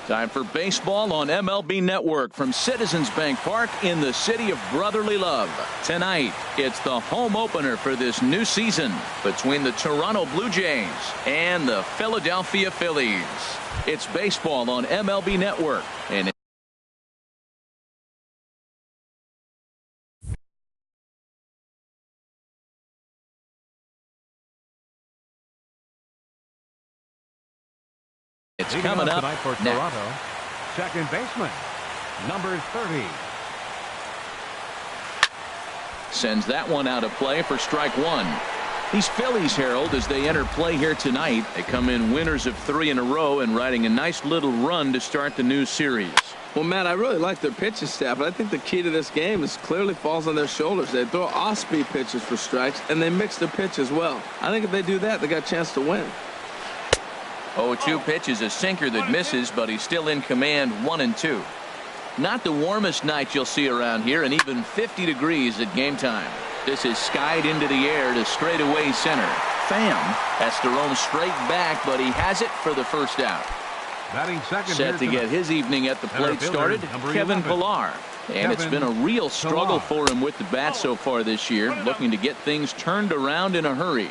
Time for baseball on MLB Network from Citizens Bank Park in the city of brotherly love. Tonight, it's the home opener for this new season between the Toronto Blue Jays and the Philadelphia Phillies. It's baseball on MLB Network. And it's coming up tonight for Toronto. Second baseman, number 30. Sends that one out of play for strike one. These Phillies, Harold, as they enter play here tonight, they come in winners of 3 in a row and riding a nice little run to start the new series. Well, Matt, I really like their pitching staff, but I think the key to this game is clearly falls on their shoulders. They throw off-speed pitches for strikes, and they mix their pitch as well. I think if they do that, they got a chance to win. 0-2 pitch is a sinker that misses, but he's still in command, 1-2. Not the warmest night you'll see around here, and even 50 degrees at game time. This is skied into the air to straightaway center. Pham has to roam straight back, but he has it for the first out. Batting second set to get his evening at the plate started, Kevin Pillar. And it's been a real struggle for him with the bat so far this year, looking to get things turned around in a hurry.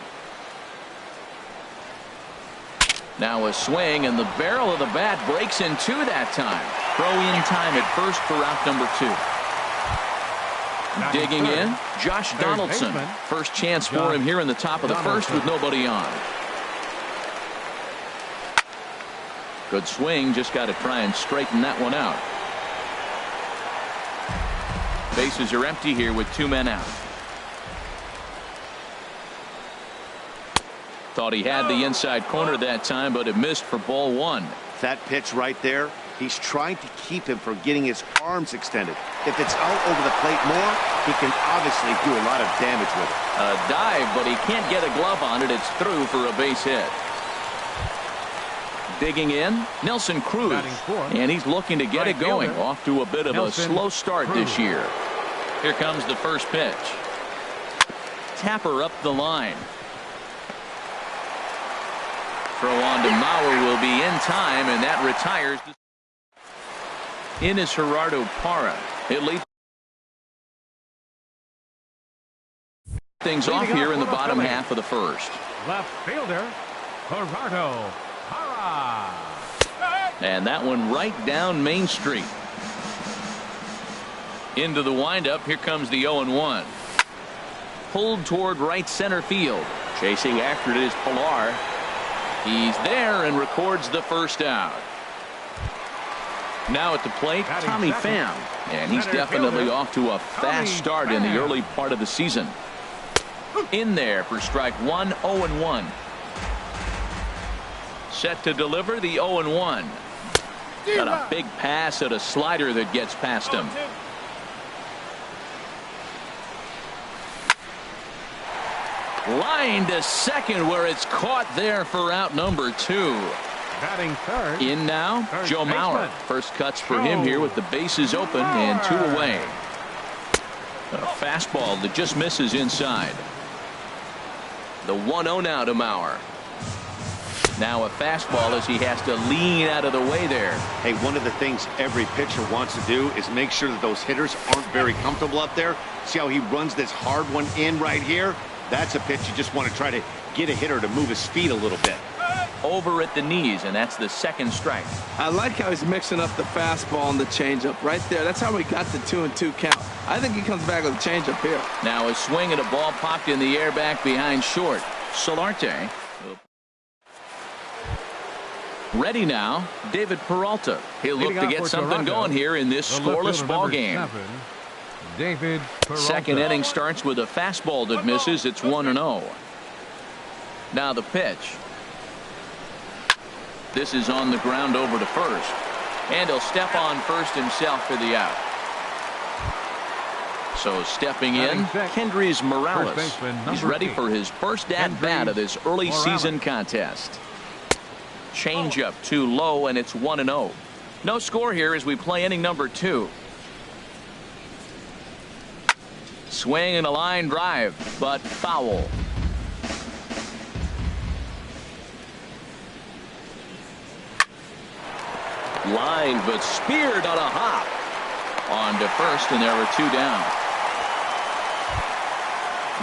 Now a swing, and the barrel of the bat breaks in two that time. Throw in time at first for out number 2. Digging in, Josh Donaldson. First chance for him here in the top of the first with nobody on. Good swing, just got to try and straighten that one out. Bases are empty here with 2 men out. Thought he had the inside corner that time, but it missed for ball 1. That pitch right there, he's trying to keep him from getting his arms extended. If it's out over the plate more, he can obviously do a lot of damage with it. A dive, but he can't get a glove on it. It's through for a base hit. Digging in, Nelson Cruz. And he's looking to get it going. Off to a bit of a slow start this year. Here comes the first pitch. Tapper up the line. Throw on to Mauer will be in time, and that retires. In is Gerardo Parra. It leads things off here in the bottom half of the first. Left fielder, Gerardo Parra. And that one right down Main Street. Into the windup. Here comes the 0-1. Pulled toward right center field. Chasing after it is Pillar. He's there and records the first out. Now at the plate, Tommy Pham. And he's definitely off to a fast start in the early part of the season. In there for strike 1, 0-1. Set to deliver the 0-1. Got a big pass at a slider that gets past him. Line to second, where it's caught there for out number 2. Batting third. In now, Joe Mauer. First cuts for him here with the bases open and 2 away. A fastball that just misses inside. The 1-0 now to Mauer. Now a fastball as he has to lean out of the way there. Hey, one of the things every pitcher wants to do is make sure that those hitters aren't very comfortable up there. See how he runs this hard one in right here? That's a pitch you just want to try to get a hitter to move his feet a little bit. Over at the knees, and that's the second strike. I like how he's mixing up the fastball and the changeup right there. That's how we got the 2-2 count. I think he comes back with a changeup here. Now a swing and a ball popped in the air back behind short. Solarte. Ready now, David Peralta. He'll look to get something going here in this scoreless ball game. David Peralta. Second inning starts with a fastball that misses. It's 1-0. Now the pitch. This is on the ground over to first. And he'll step on first himself for the out. So stepping in, Kendrys Morales. He's ready for his first at-bat of this early season contest. Changeup too low, and it's 1-0. No score here as we play inning number 2. Swing and a line drive, but foul. Lined but speared on a hop. On to first, and there were 2 down.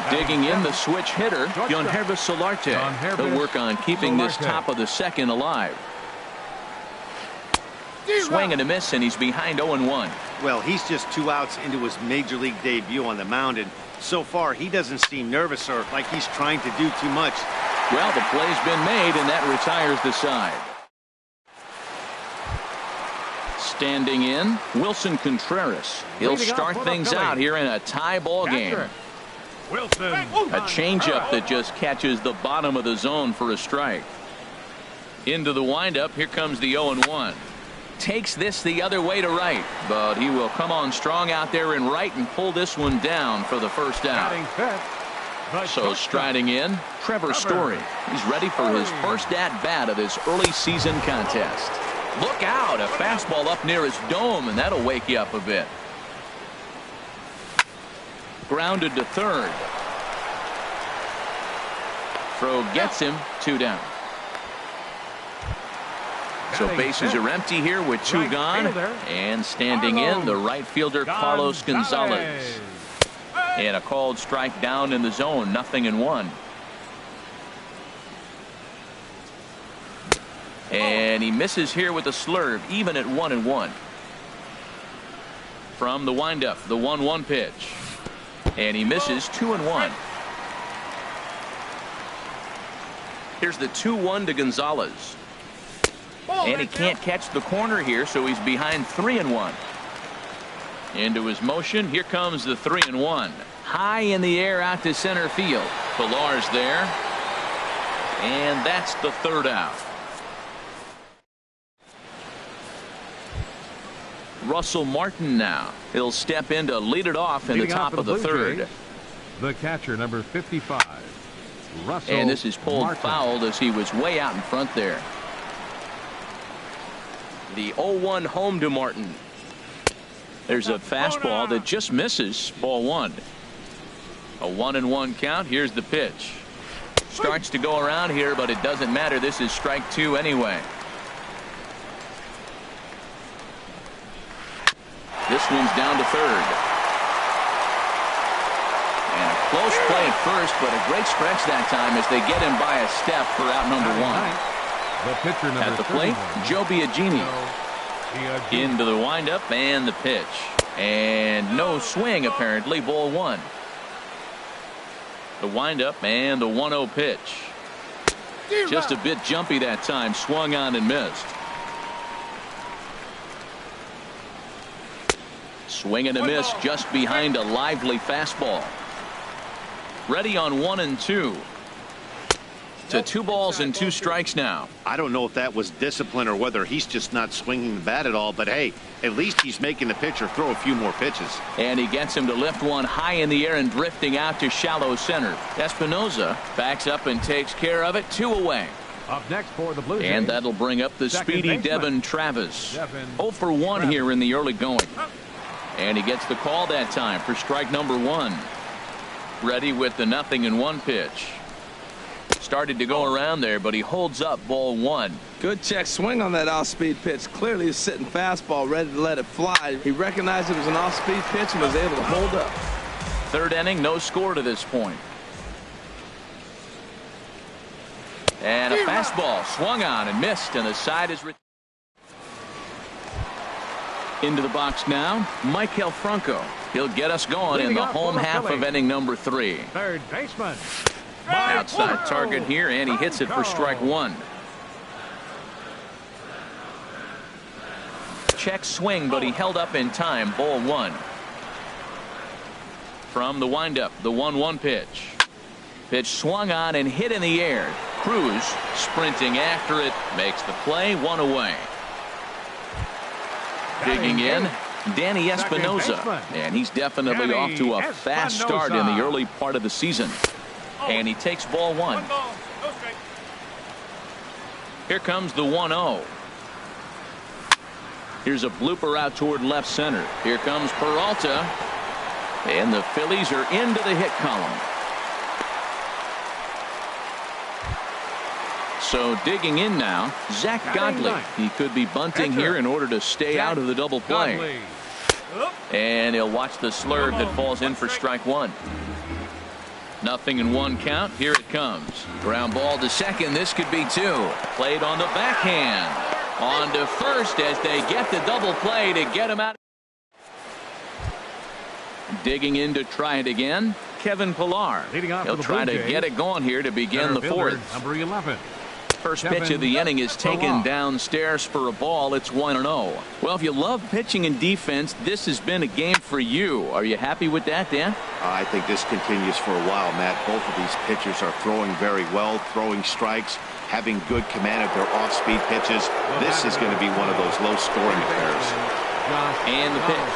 Digging in the switch hitter, Yonhervis Solarte. He'll work on keeping this top of the second alive. Swing and a miss, and he's behind 0-1. Well, he's just 2 outs into his major league debut on the mound, and so far he doesn't seem nervous or like he's trying to do too much. Well, the play's been made, and that retires the side. Standing in, Wilson Contreras. He'll start things out here in a tie ball game. Wilson. A changeup that just catches the bottom of the zone for a strike. Into the windup, here comes the 0-1. Takes this the other way to right, but he will come on strong out there in right and pull this one down for the first out. So striding in, Trevor Story. He's ready for his first at-bat of this early season contest. Look out, a fastball up near his dome, and that'll wake you up a bit. Grounded to third. Throw gets him, 2 down. So bases are empty here with 2 gone. And standing in, the right fielder Carlos Gonzalez. And a called strike down in the zone, 0-1. And he misses here with a slurve, even at 1-1. From the windup, the 1-1 pitch. And he misses, 2-1. Here's the 2-1 to Gonzalez. And he can't catch the corner here, so he's behind 3-1. Into his motion, here comes the 3-1. High in the air out to center field. Pillar's there. And that's the 3rd out. Russell Martin now. He'll step in to lead it off in the top of the 3rd. The catcher, number 55, Russell. And this is pulled Martin. fouled as he was way out in front there. The 0-1 home to Martin. There's a fastball that just misses, ball 1. A 1-1 count. Here's the pitch. Starts to go around here, but it doesn't matter. This is strike 2 anyway. This one's down to third. And a close play at first, but a great stretch that time as they get him by a step for out number 1. The pitcher, number At the plate, 31. Joe Biagini. Into the windup and the pitch. And no swing, apparently, ball 1. The windup and the 1-0 pitch. Just a bit jumpy that time. Swung on and missed. Swing and a miss just behind a lively fastball. Ready on 1-2. To 2 balls and 2 strikes now. I don't know if that was discipline or whether he's just not swinging the bat at all, but hey, at least he's making the pitcher throw a few more pitches. And he gets him to lift one high in the air and drifting out to shallow center. Espinoza backs up and takes care of it. 2 away. Up next for the Blue Jays. And that'll bring up the speedy baseman, Devin Travis. 0 for 1 Travis. here in the early going. And he gets the call that time for strike number 1. Ready with the 0-1 pitch. Started to go around there, but he holds up ball 1. Good check swing on that off-speed pitch. Clearly a sitting fastball ready to let it fly. He recognized it was an off-speed pitch and was able to hold up. 3rd inning, no score to this point. And a fastball swung on and missed, and the side is into the box now, Michael Franco. He'll get us going in the home half of inning number 3. Third baseman. Outside target here, and he hits it for strike 1. Check swing, but he held up in time. Ball 1. From the windup, the 1-1 pitch. Pitch swung on and hit in the air. Cruz sprinting after it, makes the play, 1 away. Digging in, Danny Espinoza, and he's definitely off to a fast start in the early part of the season. And he takes ball 1. Here comes the 1-0. Here's a blooper out toward left center. Here comes Peralta. And the Phillies are into the hit column. So digging in now, Zach Godley. He could be bunting here in order to stay out of the double play. And he'll watch the slurve that falls in for strike one. 0-1 count. Here it comes. Ground ball to second. This could be two. Played on the backhand. On to first as they get the double play to get him out. Digging in to try it again. Kevin Pillar. He'll try to get it going here to begin the fourth. Number 11. First pitch of the inning is taken downstairs for a ball. It's 1-0. Well, if you love pitching and defense, this has been a game for you. Are you happy with that, Dan? I think this continues for a while, Matt. Both of these pitchers are throwing very well, throwing strikes, having good command of their off-speed pitches. This is going to be one of those low-scoring affairs. And the pitch.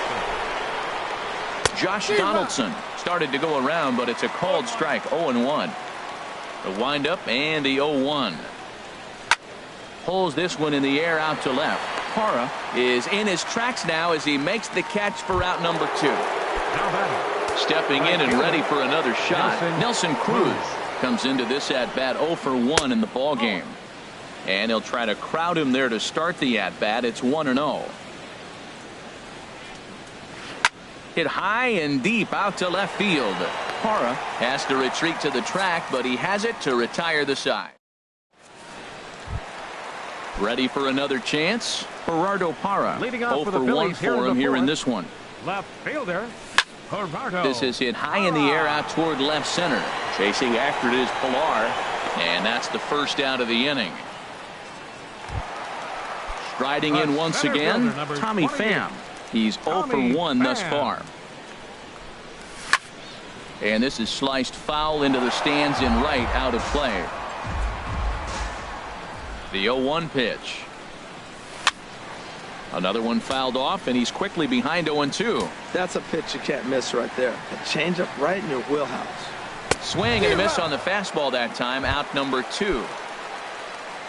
Josh Donaldson started to go around, but it's a called strike. 0-1. The windup and the 0-1. Pulls this one in the air out to left. Parra is in his tracks now as he makes the catch for out number 2. Stepping in and ready for another shot. Nelson Cruz comes into this at-bat 0 for 1 in the ball game. And he'll try to crowd him there to start the at-bat. It's 1-0. Hit high and deep out to left field. Parra has to retreat to the track, but he has it to retire the side. Ready for another chance. Gerardo Parra. 0 for 1 for him here in this one. Left fielder. Gerardo. This is hit high in the air out toward left center. Chasing after it is Pillar. And that's the first out of the inning. Striding in once again, Tommy Pham. He's 0 for 1 thus far. And this is sliced foul into the stands in right, out of play. The 0-1 pitch. Another one fouled off, and he's quickly behind 0-2. That's a pitch you can't miss right there. A changeup right in your wheelhouse. Swing and a miss on the fastball that time. Out number 2.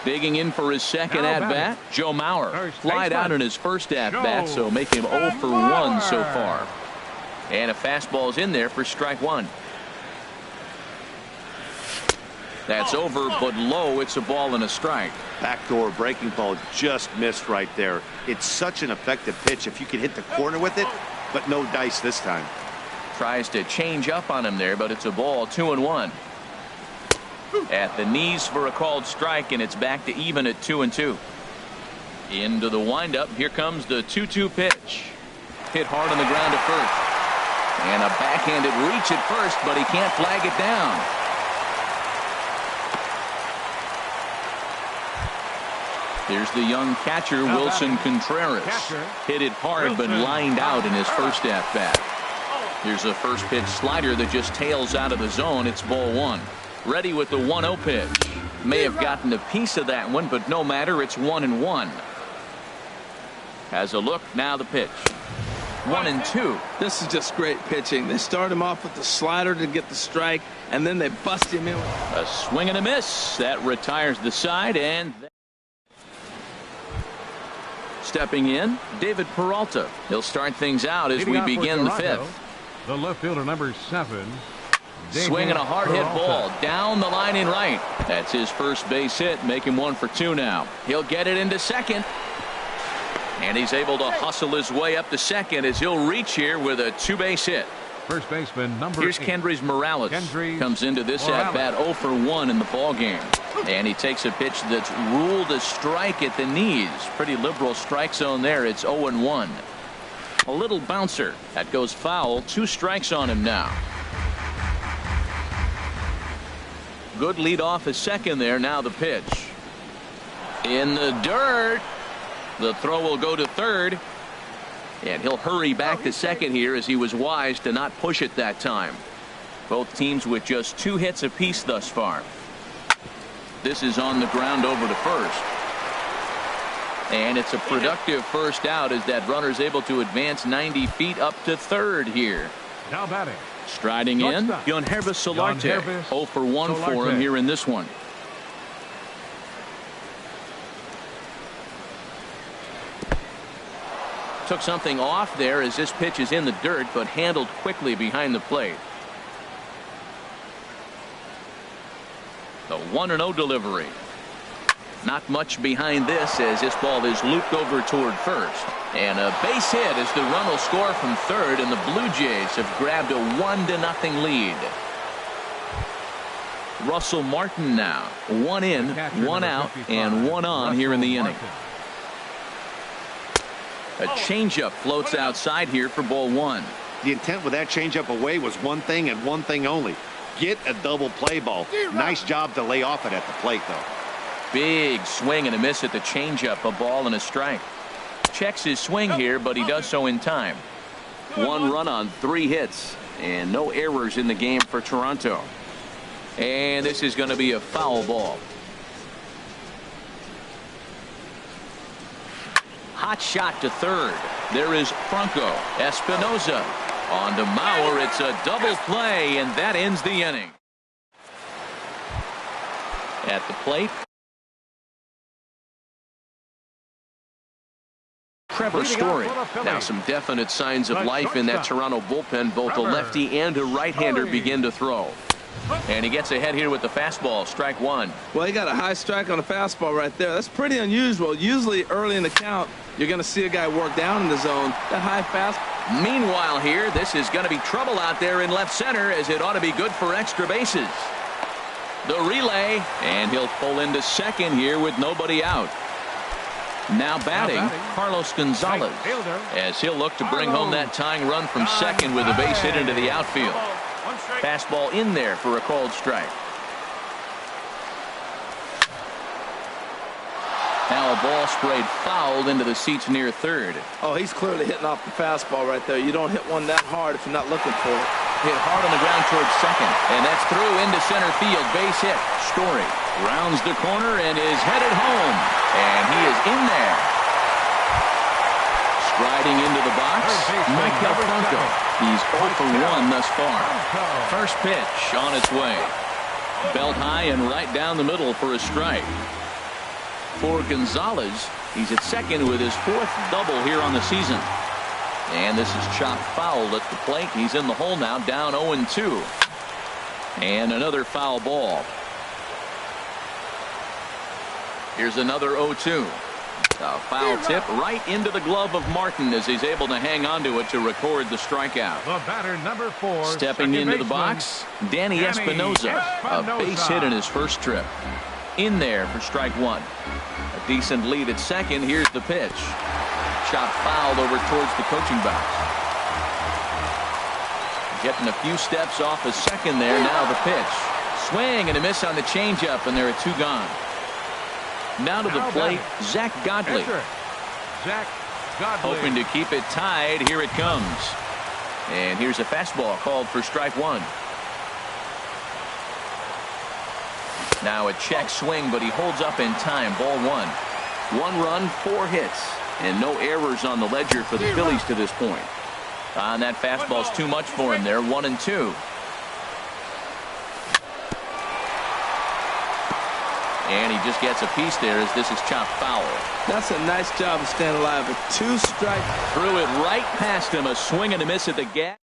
Digging in for his second at-bat, Joe Mauer. Flied out in his first at-bat, so make him 0 for 1 so far. And a fastball is in there for strike one. That's over, but low. It's a ball and a strike. Backdoor breaking ball just missed right there. It's such an effective pitch if you can hit the corner with it, but no dice this time. Tries to change up on him there, but it's a ball. 2-1. At the knees for a called strike, and it's back to even at 2-2. Into the windup. Here comes the 2-2 pitch. Hit hard on the ground to first. And a backhanded reach at first, but he can't flag it down. Here's the young catcher, Wilson Contreras. Hit it hard, but lined out in his first at-bat. Here's a first pitch slider that just tails out of the zone. It's ball one. Ready with the 1-0 pitch. May have gotten a piece of that one, but no matter. It's 1-1. Has a look. Now the pitch. 1-2. This is just great pitching. They start him off with the slider to get the strike, and then they bust him in. A swing and a miss. That retires the side, and stepping in, David Peralta. He'll start things out as we begin the fifth. The left fielder, number 7. Swinging a hard hit ball down the line in right. That's his first base hit, make him 1 for 2 now. He'll get it into second. And he's able to hustle his way up to second as he'll reach here with a 2-base hit. First baseman, number 8. Here's Kendrys Morales. Comes into this at-bat 0 for 1 in the ball game. And he takes a pitch that's ruled a strike at the knees. Pretty liberal strike zone there. It's 0-1. A little bouncer. That goes foul. 2 strikes on him now. Good lead off his second there. Now the pitch. In the dirt. The throw will go to third. And he'll hurry back to second here as he was wise to not push it that time. Both teams with just 2 hits apiece thus far. This is on the ground over to first. And it's a productive first out as that runner's able to advance 90 feet up to third here. Now batting. Striding in, Yonhervis Solarte. 0 for 1 for him here in this one. Took something off there as this pitch is in the dirt, but handled quickly behind the plate. The 1-0 delivery. Not much behind this as this ball is looped over toward first. And a base hit as the run will score from third, and the Blue Jays have grabbed a 1-0 lead. Russell Martin now. 1 in, 1 out, and 1 on here in the inning. A changeup floats outside here for ball 1. The intent with that changeup away was one thing and one thing only. Get a double play ball. Nice job to lay off it at the plate, though. Big swing and a miss at the changeup. A ball and a strike. Checks his swing here, but he does so in time. 1 run on 3 hits, and no errors in the game for Toronto. And this is going to be a foul ball. Hot shot to third. There is Franco. Espinosa on to Mauer. It's a double play, and that ends the inning. At the plate, Trevor Story. Now some definite signs of life in that Toronto bullpen. Both a lefty and a right-hander begin to throw. And he gets ahead here with the fastball. Strike 1. Well, he got a high strike on the fastball right there. That's pretty unusual. Usually early in the count, you're going to see a guy work down in the zone. That high fastball. Meanwhile here, this is going to be trouble out there in left center, as it ought to be good for extra bases. The relay, and he'll pull into second here with nobody out. Now batting, Carlos Gonzalez, as he'll look to bring home that tying run from second with a base hit into the outfield. Fastball in there for a called strike. Now a ball sprayed fouled into the seats near third. Oh, he's clearly hitting off the fastball right there. You don't hit one that hard if you're not looking for it. Hit hard on the ground towards second, and that's through into center field. Base hit. Story rounds the corner and is headed home, and he is in there. Striding into the box, Michael Franco. He's 0 for 1 thus far. First pitch on its way. Belt high and right down the middle for a strike. For Gonzalez, he's at second with his 4th double here on the season. And this is chopped foul at the plate. He's in the hole now, down 0-2. And another foul ball. Here's another 0-2. A foul tip right into the glove of Martin as he's able to hang on to it to record the strikeout. The batter, number 4, stepping into the box, Danny Espinosa. A base hit in his first trip. In there for strike 1. A decent lead at second. Here's the pitch. Shot fouled over towards the coaching box. Getting a few steps off a second there. Now the pitch. Swing and a miss on the changeup, and there are 2 gone. Now to the plate, Zach Godley. Hoping to keep it tied. Here it comes. And here's a fastball called for strike 1. Now a check swing, but he holds up in time. Ball 1. 1 run, 4 hits, and no errors on the ledger for the Phillies to this point. And that fastball's too much for him there. 1-2. And he just gets a piece there as this is chopped foul. That's a nice job of staying alive. A 2 strike. Threw it right past him. A swing and a miss at the gap.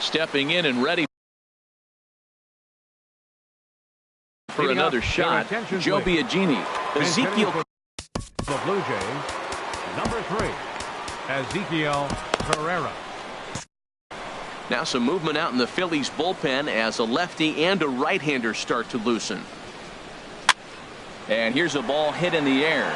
Stepping in and ready for another shot. Joe Biagini. Ezekiel. The Blue Jays, number 3, Ezekiel Pereira. Now some movement out in the Phillies bullpen as a lefty and a right-hander start to loosen. And here's a ball hit in the air.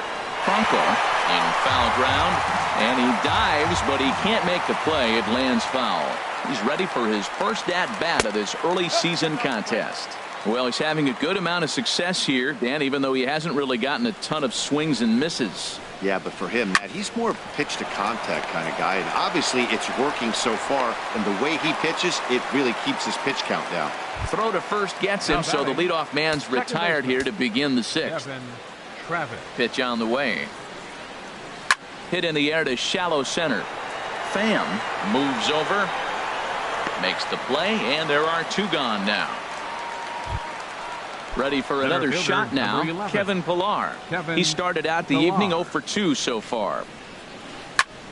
Franco in foul ground, and he dives, but he can't make the play. It lands foul. He's ready for his first at-bat of this early season contest. Well, he's having a good amount of success here, Dan, even though he hasn't really gotten a ton of swings and misses. Yeah, but for him, Matt, he's more pitch to contact kind of guy, and obviously it's working so far, and the way he pitches, it really keeps his pitch count down. Throw to first gets him, so the leadoff man's retired here to begin the 6th. Pitch on the way. Hit in the air to shallow center. Pham moves over, makes the play, and there are 2 gone now. Ready for another shot now, Kevin Pillar. He started out the evening 0 for 2 so far.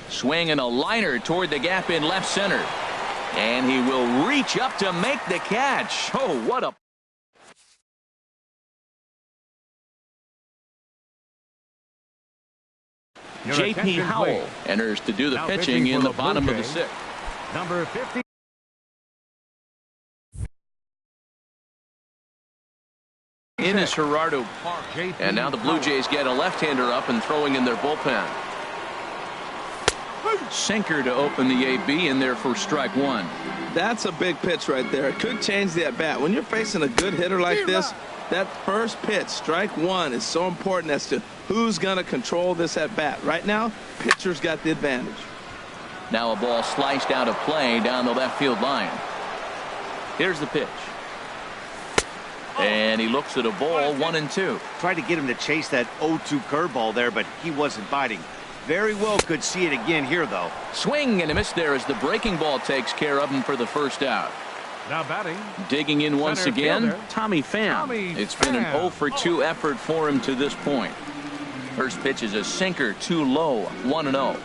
Swing and a liner toward the gap in left center. And he will reach up to make the catch. Oh, what a Your J.P. attention, Howell please. enters to do the Now pitching pitching in for the the bottom Blue of the Jays. sixth. Number 50. In is Gerardo Park. J.P. And now the Blue Jays get a left-hander up and throwing in their bullpen. Sinker to open the AB in there for strike one. That's a big pitch right there. It could change the at-bat. When you're facing a good hitter like this, that first pitch, strike one, is so important as to who's going to control this at-bat. Right now, pitcher's got the advantage. Now a ball sliced out of play down the left field line. Here's the pitch. And he looks at a ball, 1-2. Tried to get him to chase that 0-2 curveball there, but he wasn't biting. Very well could see it again here, though. Swing and a miss there as the breaking ball takes care of him for the first out. Now batting. Digging in once Center again, fielder, Tommy Pham. Tommy It's been an Pham. 0 for 2 effort for him to this point. First pitch is a sinker, too low, 1-0.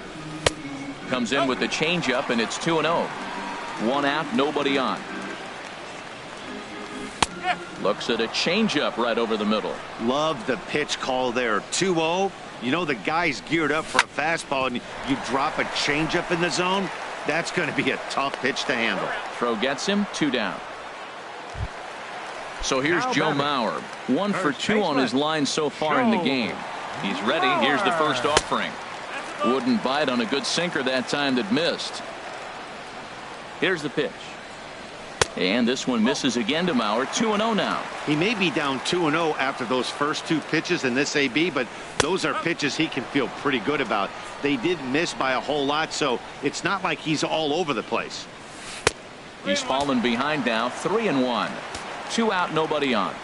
Comes in with the changeup, and it's 2-0. One out, nobody on. Looks at a changeup right over the middle. Love the pitch call there. 2-0. You know the guy's geared up for a fastball, and you drop a changeup in the zone. That's going to be a tough pitch to handle. Throw gets him, 2 down. So here's Now Joe batting. Mauer. 1 for First 2 on his baseman, line so far in the Joe game. He's ready. Here's the first offering. Wouldn't bite on a good sinker that time that missed. Here's the pitch. And this one misses again to Mauer. 2-0 now. He may be down 2-0 after those first 2 pitches in this AB, but those are pitches he can feel pretty good about. They did miss by a whole lot, so it's not like he's all over the place. He's fallen behind now. 3-1. 2 out, nobody on.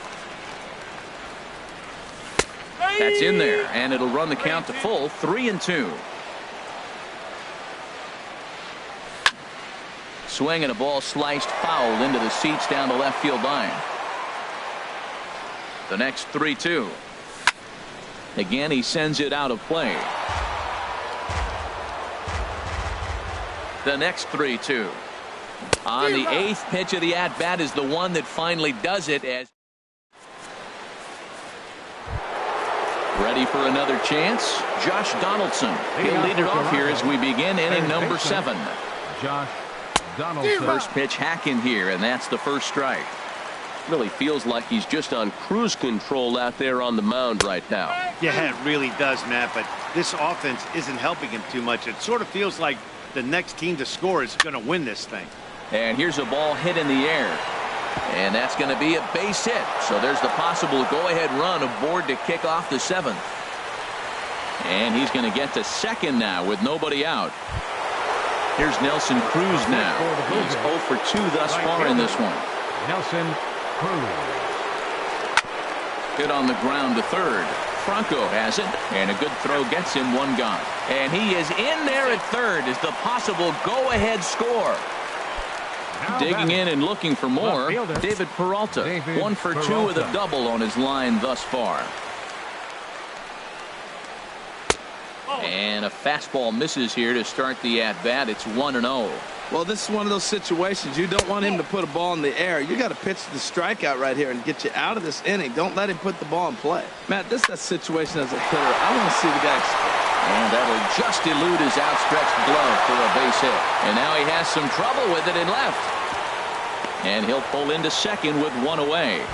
That's in there, and it'll run the count to full. 3-2. Swing and a ball sliced foul into the seats down the left field line. The next 3-2. Again, he sends it out of play. The next 3-2. On the 8th pitch of the at-bat is the one that finally does it. As ready for another chance, Josh Donaldson. He'll lead it off here as we begin inning number 7. Josh Donaldson. First pitch hacking here, and that's the first strike. Really feels like he's just on cruise control out there on the mound right now. Yeah, it really does, Matt, but this offense isn't helping him too much. It sort of feels like the next team to score is going to win this thing. And here's a ball hit in the air. And that's going to be a base hit. So there's the possible go-ahead run aboard to kick off the 7th. And he's going to get to second now with nobody out. Here's Nelson Cruz now. He's 0 for 2 thus far in this one. Nelson Cruz. Hit on the ground to third. Franco has it, and a good throw gets him 1 gone. And he is in there at third as the possible go-ahead score. Now Digging batting. in and looking for more, Left fielder, David Peralta. David 1 for 2 with a Peralta. double on his line thus far. And a fastball misses here to start the at-bat. It's 1-0. Well, this is one of those situations you don't want him to put a ball in the air. You got to pitch the strikeout right here and get you out of this inning. Don't let him put the ball in play. Matt, this is a situation as a hitter. I want to see the guy. And that'll just elude his outstretched glove for a base hit. And now he has some trouble with it in left. And he'll pull into second with 1 away.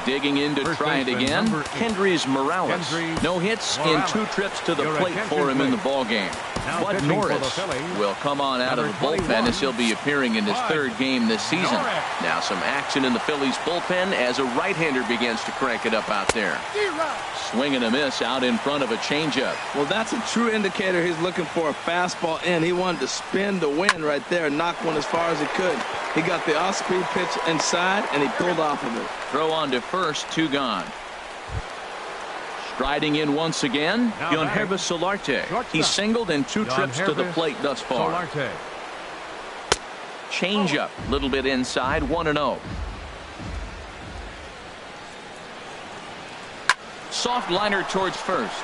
Digging in to First try it baseman, again, number 8. Hendrys Morales. Hendrys No hits Morales. in 2 trips to the Your plate for him in the attention, ball game. Now Bud pitching for the Norris Phillies, will come on out of the number bullpen 21, as he'll be appearing in his Bud 3rd game this season. Norris. Now some action in the Phillies bullpen as a right-hander begins to crank it up out there. Swing and a miss out in front of a changeup. Well, that's a true indicator he's looking for a fastball in. He wanted to spin to win right there and knock one as far as he could. He got the off-speed pitch inside, and he pulled off of it. Throw on to first, 2 gone. Striding in once again, Now Yonhervis batting. Solarte. Shortstop. He's singled in 2 trips to the Yonhervis plate thus far. Solarte. Changeup, a little bit inside, 1-0. Soft liner towards first.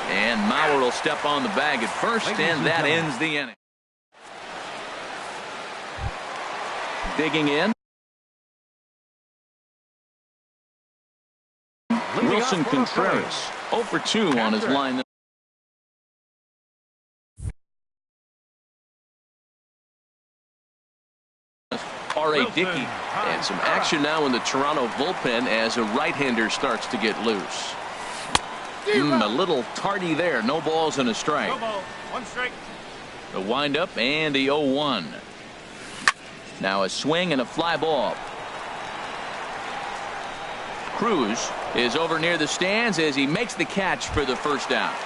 And Mauer will step on the bag at first, Ladies and and that gentlemen. ends the inning. Digging in. Wilson up for the Contreras 0 for 2 on his Catcher. line. R.A. Dickey. And some action now in the Toronto bullpen as a right-hander starts to get loose. A little tardy there. No balls and a strike. No ball. 1 strike. The windup and the 0-1. Now a swing and a fly ball. Cruz is over near the stands as he makes the catch for the first out.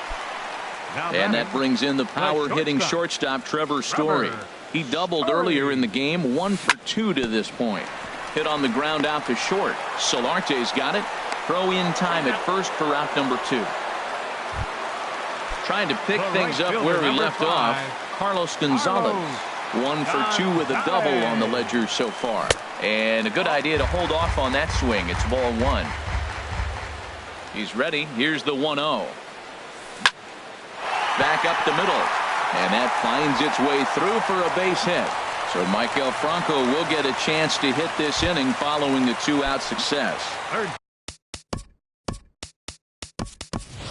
And that brings in the power-hitting shortstop Trevor Story. He doubled earlier in the game, 1 for 2 to this point. Hit on the ground out to short. Solarte's got it. Throw in time at first for out number 2. Trying to pick things up where he left off, Carlos Gonzalez. 1 for 2 with a double on the ledger so far. And a good idea to hold off on that swing. It's ball 1. He's ready. Here's the 1-0. Back up the middle. And that finds its way through for a base hit. So Michael Franco will get a chance to hit this inning following the 2-out success.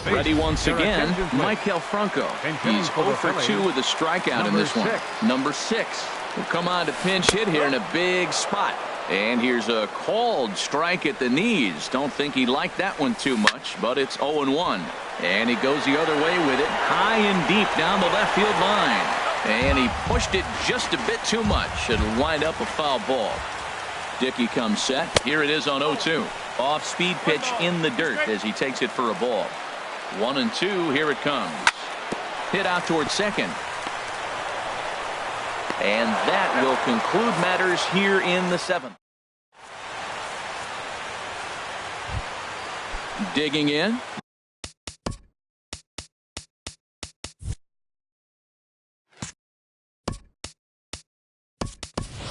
Ready once again, Michael Franco. He's 0 for 2 with a strikeout in this one. Number 6 will come on to pinch hit here in a big spot. And here's a called strike at the knees. Don't think he liked that one too much, but it's 0-1. And he goes the other way with it, high and deep down the left field line. And he pushed it just a bit too much. It'll wind up a foul ball. Dickey comes set. Here it is on 0-2. Off-speed pitch in the dirt as he takes it for a ball. 1-2. Here it comes. Hit out towards second. And that will conclude matters here in the 7th. Digging in.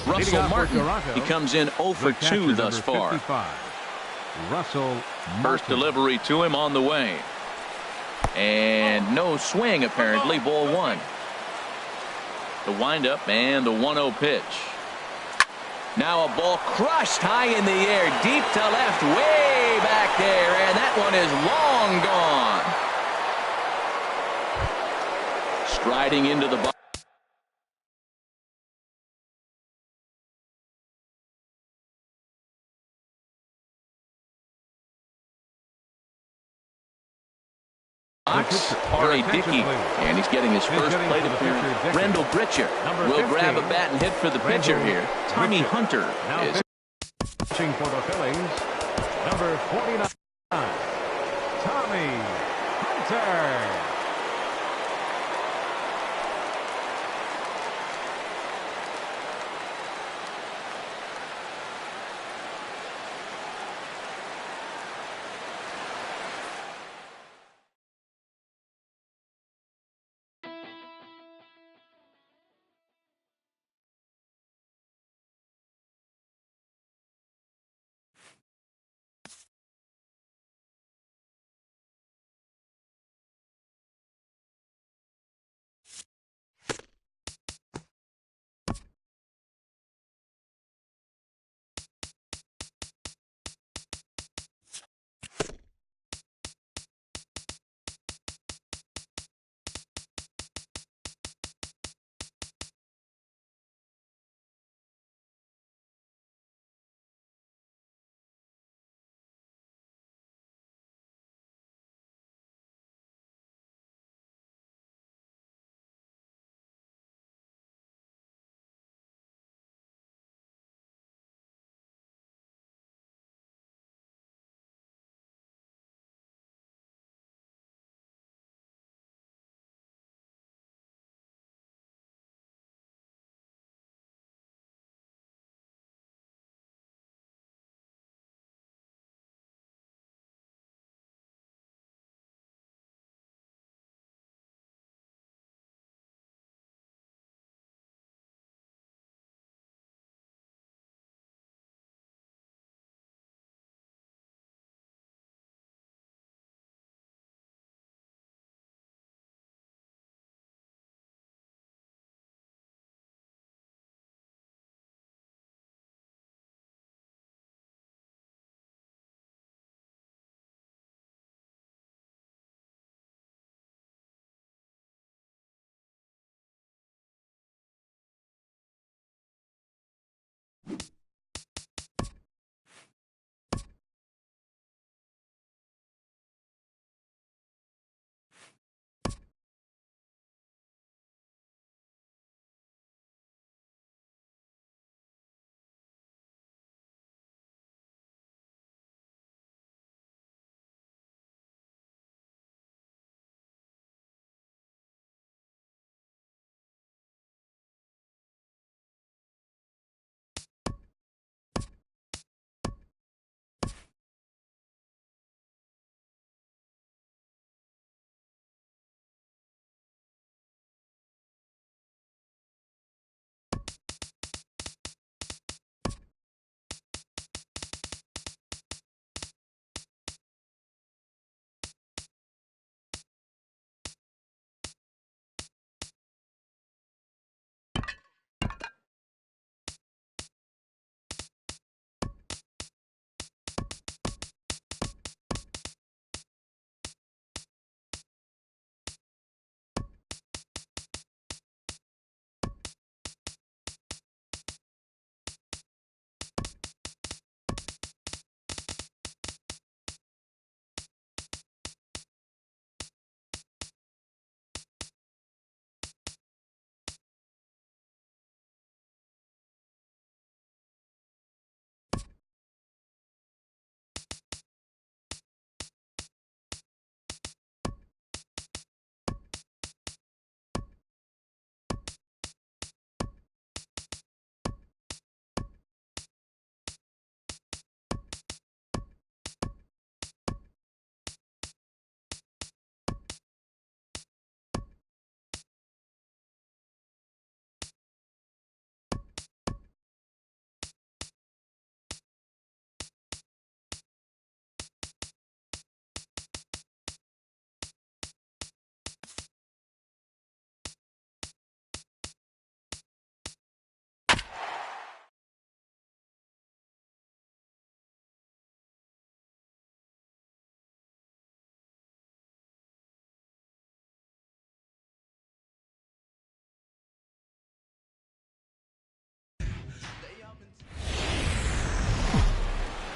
Russell Martin. He comes in 0 for 2 thus far. First delivery to him on the way. And no swing apparently. Ball 1. The windup and the 1-0 pitch. Now a ball crushed high in the air, deep to left, way back there, and that one is long gone. Striding into the box. R.A. Dickey, and he's getting his first plate appearance. Rendell Gritcher will grab a bat and hit for the pitcher here. Tommy Hunter is pitching for the Phillies. Number 49, Tommy Hunter.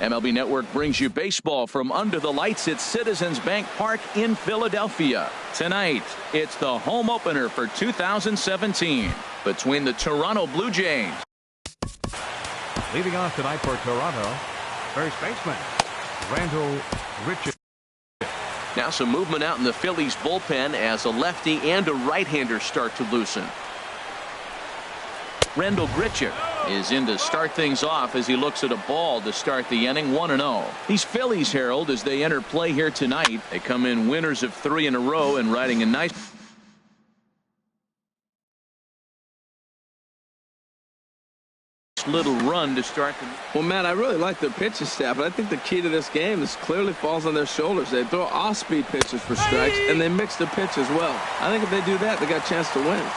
MLB Network brings you baseball from under the lights at Citizens Bank Park in Philadelphia. Tonight, it's the home opener for 2017 between the Toronto Blue Jays. Leading off tonight for Toronto, first baseman, Randall Richards. Now some movement out in the Phillies bullpen as a lefty and a right-hander start to loosen. Randall Grichuk is in to start things off as he looks at a ball to start the inning. 1-0. These Phillies, Harold, as they enter play here tonight, they come in winners of 3 in a row and riding a nice little run to start the... Well, Matt, I really like their pitching staff, but I think the key to this game is clearly falls on their shoulders. They throw off-speed pitches for strikes, and they mix the pitch as well. I think if they do that, they got a chance to win.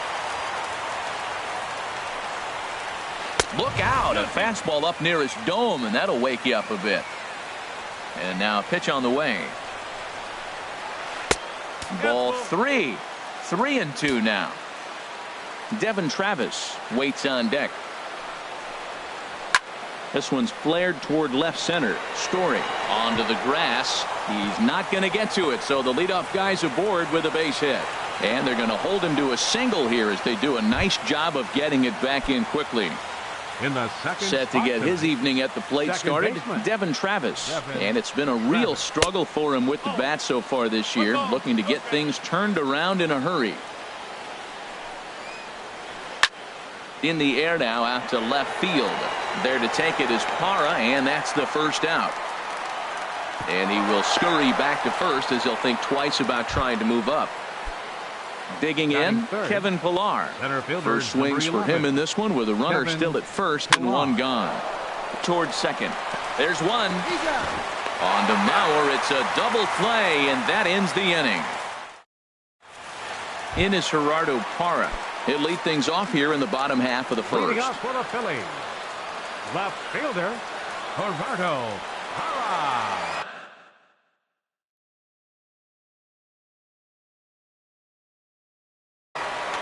Look out, a fastball up near his dome, and that'll wake you up a bit. And now a pitch on the way. Ball 3. 3-2 now. Devin Travis waits on deck. This one's flared toward left center. Story onto the grass. He's not going to get to it, so the leadoff guy's aboard with a base hit. And they're going to hold him to a single here as they do a nice job of getting it back in quickly. In the second Set to get his evening at the plate started, Devin Travis. And it's been a real struggle for him with the bat so far this year, looking to get things turned around in a hurry. In the air now out to left field. There to take it is Parra, and that's the first out. And he will scurry back to first as he'll think twice about trying to move up. Digging in, Kevin Pillar. First swings for him in this one with a runner still at first and one gone. Towards second. There's one. On to Mauer. It's a double play, and that ends the inning. In is Gerardo Parra. He'll lead things off here in the bottom half of the first. Leading off for the Phillies, left fielder, Gerardo Parra.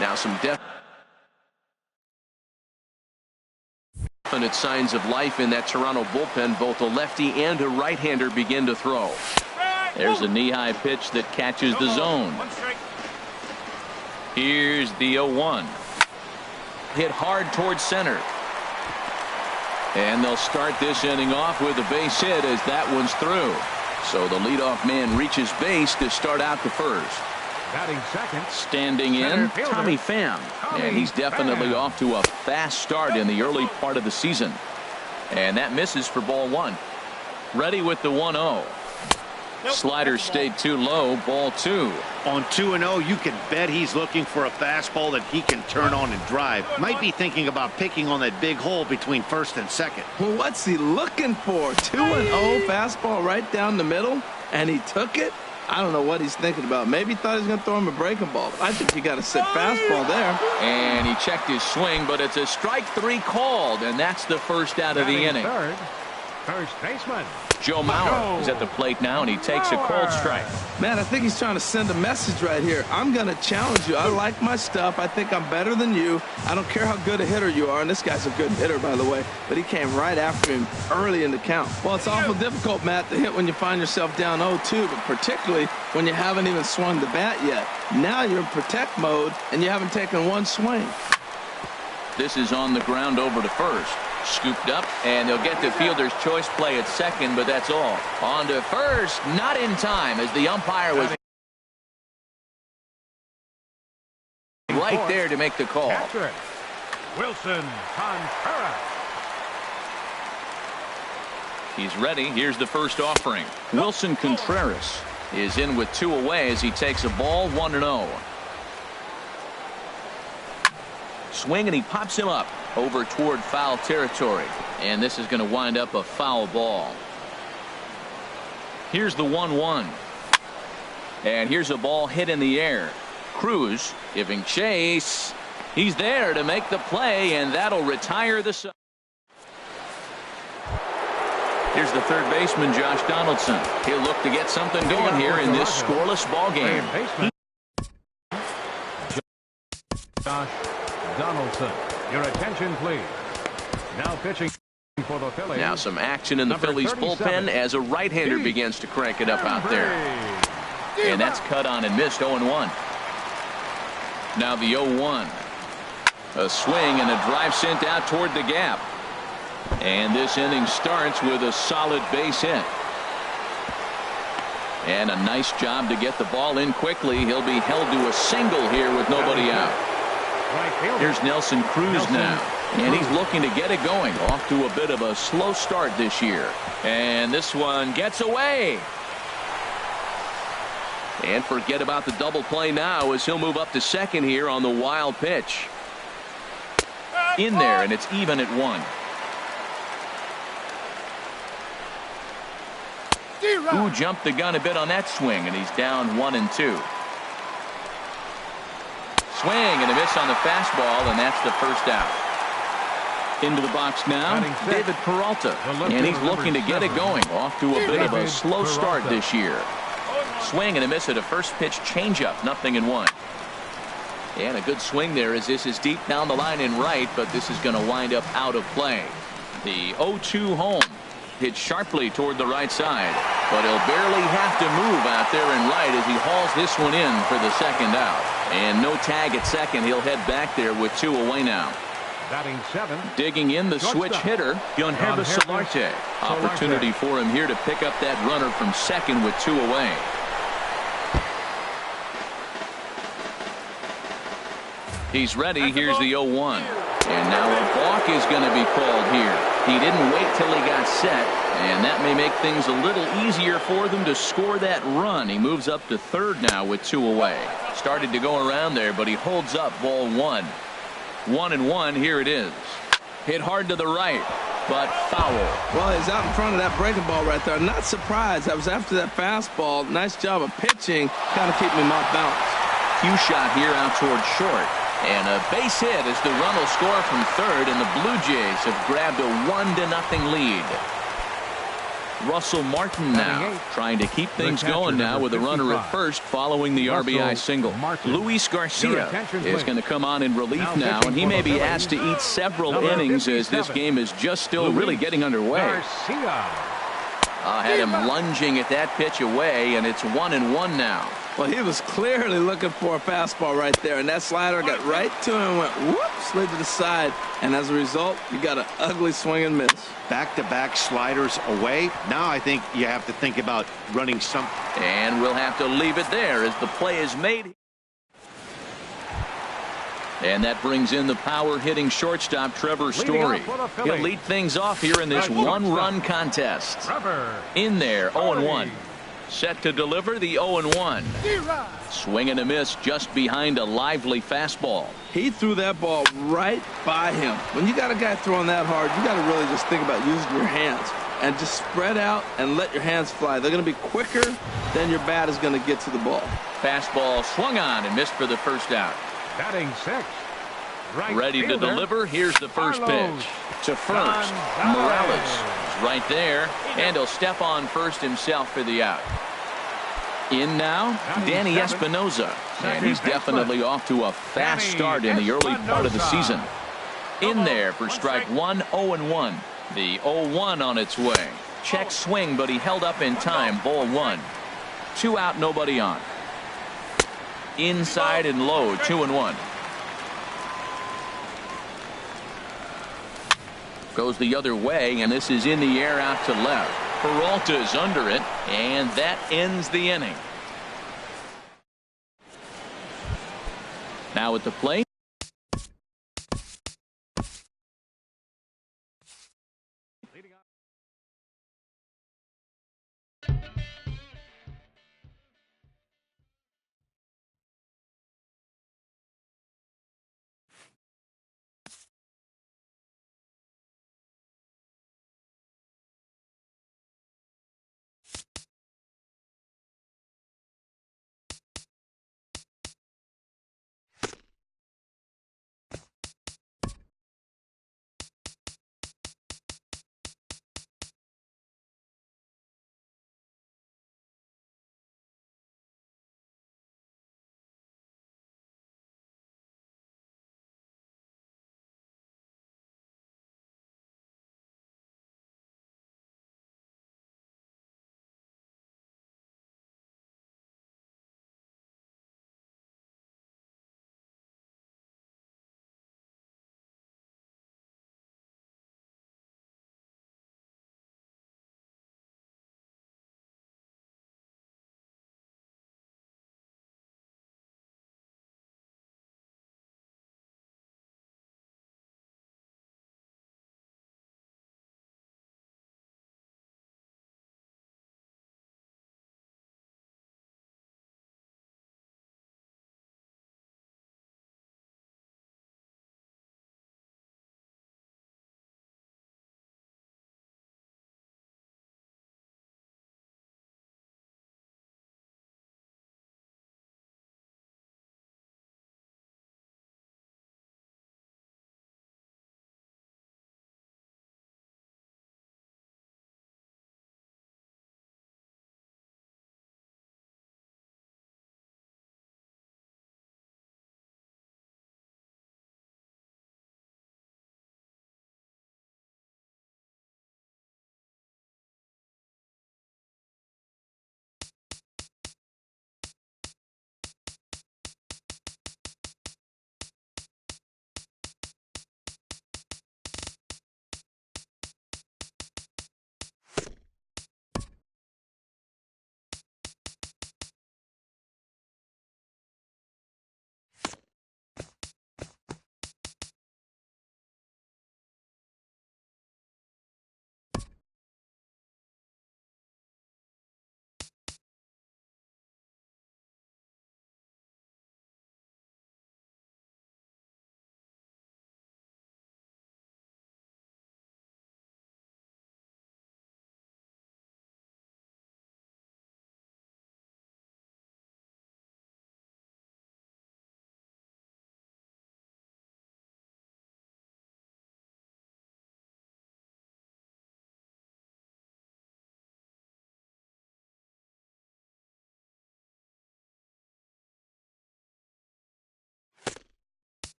Now some definite signs of life in that Toronto bullpen. Both a lefty and a right-hander begin to throw. There's a knee-high pitch that catches the zone. Here's the 0-1. Hit hard towards center. And they'll start this inning off with a base hit as that one's through. So the leadoff man reaches base to start out the first. Batting second. Standing in, Tommy Pham. And he's definitely off to a fast start in the early part of the season. And that misses for ball 1. Ready with the 1-0. Slider stayed too low. Ball 2. On 2-0, you can bet he's looking for a fastball that he can turn on and drive. Might be thinking about picking on that big hole between first and second. Well, what's he looking for? 2-0 fastball right down the middle, and he took it? I don't know what he's thinking about. Maybe he thought he was going to throw him a breaking ball. I think he got a set fastball there. And he checked his swing, but it's a strike 3 called, and that's the first out of the inning. First baseman Joe Mauer is at the plate now, and he takes a called strike. Man, I think he's trying to send a message right here. I'm going to challenge you. I like my stuff. I think I'm better than you. I don't care how good a hitter you are. And this guy's a good hitter, by the way. But he came right after him early in the count. Well, it's awful difficult, Matt, to hit when you find yourself down 0-2, but particularly when you haven't even swung the bat yet. Now you're in protect mode, and you haven't taken one swing. This is on the ground over to first. Scooped up, and they'll get the fielder's choice play at second, but that's all. On to first, not in time, as the umpire was right there to make the call. Wilson Contreras. He's ready. Here's the first offering. Wilson Contreras is in with 2 away as he takes a ball. 1-0. Swing, and he pops him up over toward foul territory, and this is going to wind up a foul ball. Here's the 1-1, and here's a ball hit in the air. Cruz giving chase. He's there to make the play, and that'll retire the side. Here's the third baseman, Josh Donaldson. He'll look to get something going here in this scoreless ball game. Josh Donaldson, your attention please. Now pitching For the Phillies. Now some action in the Number Phillies 37. bullpen as a right-hander begins to crank it up out there. And that's cut on and missed. 0-1. Now the 0-1. A swing and a drive sent out toward the gap. And this inning starts with a solid base hit. And a nice job to get the ball in quickly. He'll be held to a single here with nobody out. Here's Nelson Cruz now. And he's looking to get it going. Off to a bit of a slow start this year. And this one gets away. And forget about the double play now as he'll move up to second here on the wild pitch. In there, and it's even at 1. Who jumped the gun a bit on that swing, and he's down 1-2. Swing and a miss on the fastball, and that's the first out. Into the box now, David Peralta, and he's looking to get it going. Off to a bit of a slow start this year. Swing and a miss at a first pitch changeup, 0-1. And a good swing there as this is deep down the line in right, but this is going to wind up out of play. The 0-2 home. Hit sharply toward the right side, but he'll barely have to move out there in right as he hauls this one in for the second out. And no tag at second. He'll head back there with 2 away now. Batting 7. Digging in the switch hitter, Yonherba Solarte. Opportunity for him here to pick up that runner from second with 2 away. He's ready. Here's the 0-1. And now a balk is going to be called here. He didn't wait till he got set, and that may make things a little easier for them to score that run. He moves up to third now with 2 away. Started to go around there, but he holds up. Ball 1. 1-1. Here it is. Hit hard to the right, but foul. Well, he's out in front of that breaking ball right there. Not surprised. I was after that fastball. Nice job of pitching. Kind of keep him off balance. Cue shot here out toward short. And a base hit as the run will score from third, and the Blue Jays have grabbed a 1-0 lead. Russell Martin now trying to keep things going now with a runner at first following the RBI single. Luis Garcia is going to come on in relief now, and he may be asked to eat several innings as this game is just still really getting underway. Had him lunging at that pitch away, and it's 1-1 now. Well, he was clearly looking for a fastball right there, and that slider got right to him and went whoop, slid to the side, and as a result, you got an ugly swing and miss. Back-to-back sliders away. Now I think you have to think about running some. And we'll have to leave it there as the play is made. And that brings in the power-hitting shortstop, Trevor Story. He'll lead things off here in this one-run contest. In there, 0-1. Set to deliver the 0-1. Swing and a miss just behind a lively fastball. He threw that ball right by him. When you got a guy throwing that hard, you got to really just think about using your hands and just spread out and let your hands fly. They're going to be quicker than your bat is going to get to the ball. Fastball swung on and missed for the first out. Batting 6. Ready to deliver. Here's the first pitch. To first. Morales is right there, and he'll step on first himself for the out. In now, Danny Espinoza, and he's definitely off to a fast start in the early part of the season. In there for strike 1, 0-1. The 0-1 on its way. Check swing, but he held up in time. Ball 1. 2 out, nobody on. Inside and low, 2-1. Goes the other way, and this is in the air out to left. Peralta is under it, and that ends the inning. Now at the plate,